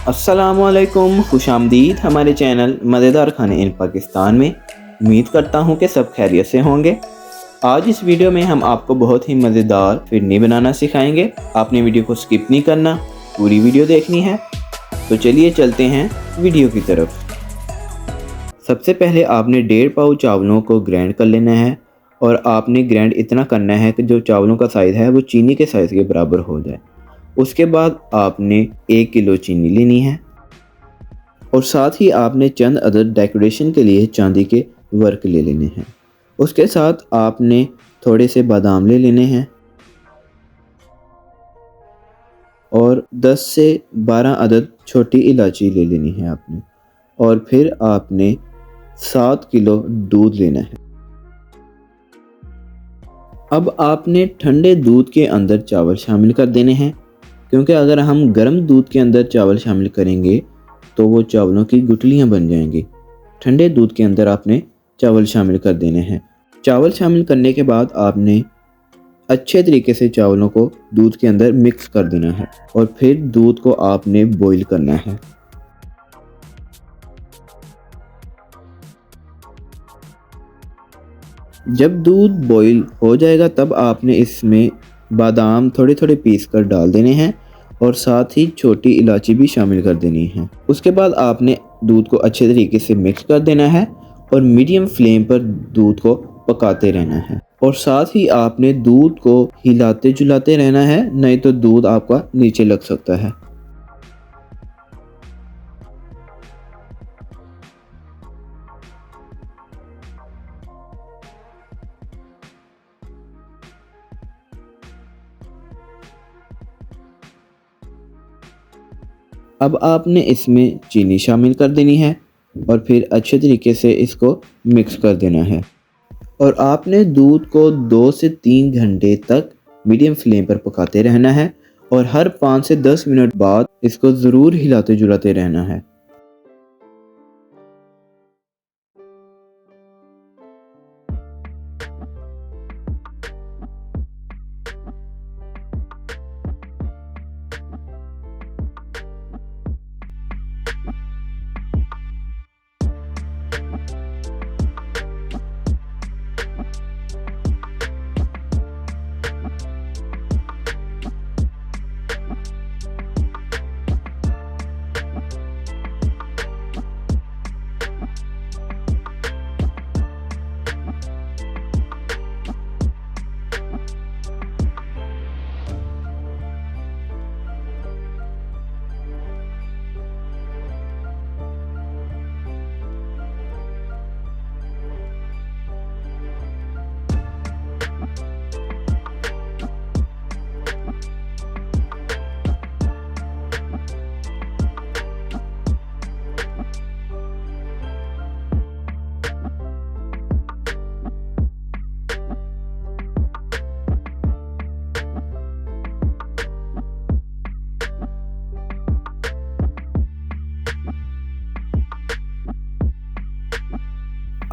अस्सलामुअलैकुम, खुशामदीद हमारे चैनल मज़ेदार खाने इन पाकिस्तान में। उम्मीद करता हूँ कि सब खैरियत से होंगे। आज इस वीडियो में हम आपको बहुत ही मज़ेदार फिरनी बनाना सिखाएंगे। आपने वीडियो को स्किप नहीं करना, पूरी वीडियो देखनी है। तो चलिए चलते हैं वीडियो की तरफ। सबसे पहले आपने 1.5 पाव चावलों को ग्राइंड कर लेना है और आपने ग्राइंड इतना करना है कि जो चावलों का साइज़ है वो चीनी के साइज़ के बराबर हो जाए। उसके बाद आपने 1 किलो चीनी लेनी है और साथ ही आपने चंद अदद डेकोरेशन के लिए चांदी के वर्क ले लेने हैं। उसके साथ आपने थोड़े से बादाम ले लेने हैं और 10 से 12 अदद छोटी इलायची ले लेनी है आपने। और फिर आपने 7 किलो दूध लेना है। अब आपने ठंडे दूध के अंदर चावल शामिल कर देने हैं, क्योंकि अगर हम गर्म दूध के अंदर चावल शामिल करेंगे तो वो चावलों की गुठलियाँ बन जाएंगी। ठंडे दूध के अंदर आपने चावल शामिल कर देने हैं। चावल शामिल करने के बाद आपने अच्छे तरीके से चावलों को दूध के अंदर मिक्स कर देना है और फिर दूध को आपने बॉईल करना है। जब दूध बॉईल हो जाएगा तब आपने इसमें बादाम थोड़े थोड़े पीस कर डाल देने हैं और साथ ही छोटी इलायची भी शामिल कर देनी है। उसके बाद आपने दूध को अच्छे तरीके से मिक्स कर देना है और मीडियम फ्लेम पर दूध को पकाते रहना है। और साथ ही आपने दूध को हिलाते जुलाते रहना है, नहीं तो दूध आपका नीचे लग सकता है। अब आपने इसमें चीनी शामिल कर देनी है और फिर अच्छे तरीके से इसको मिक्स कर देना है। और आपने दूध को 2 से 3 घंटे तक मीडियम फ्लेम पर पकाते रहना है और हर 5 से 10 मिनट बाद इसको ज़रूर हिलाते जुलाते रहना है।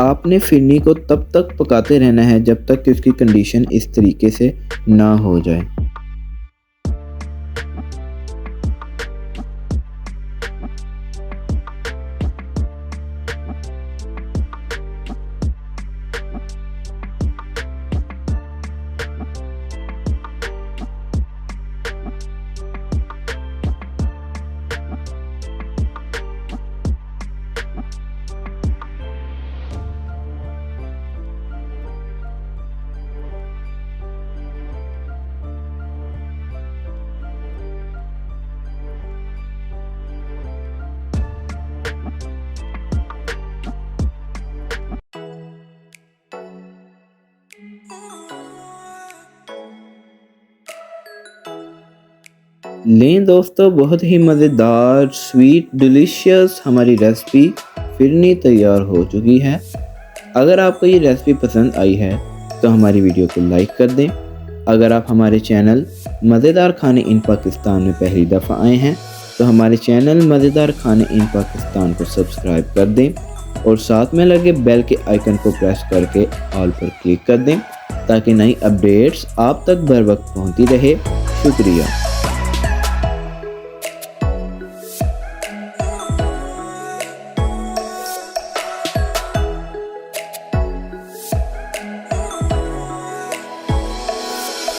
आपने फिरनी को तब तक पकाते रहना है जब तक कि उसकी कंडीशन इस तरीके से ना हो जाए। लें दोस्तों, बहुत ही मज़ेदार स्वीट डिलीशियस हमारी रेसिपी फिरनी तैयार हो चुकी है। अगर आपको ये रेसिपी पसंद आई है तो हमारी वीडियो को लाइक कर दें। अगर आप हमारे चैनल मज़ेदार खाने इन पाकिस्तान में पहली दफ़ा आए हैं तो हमारे चैनल मज़ेदार खाने इन पाकिस्तान को सब्सक्राइब कर दें और साथ में लगे बेल के आइकन को प्रेस करके ऑल पर क्लिक कर दें ताकि नई अपडेट्स आप तक बर वक्त पहुँचती रहे। शुक्रिया।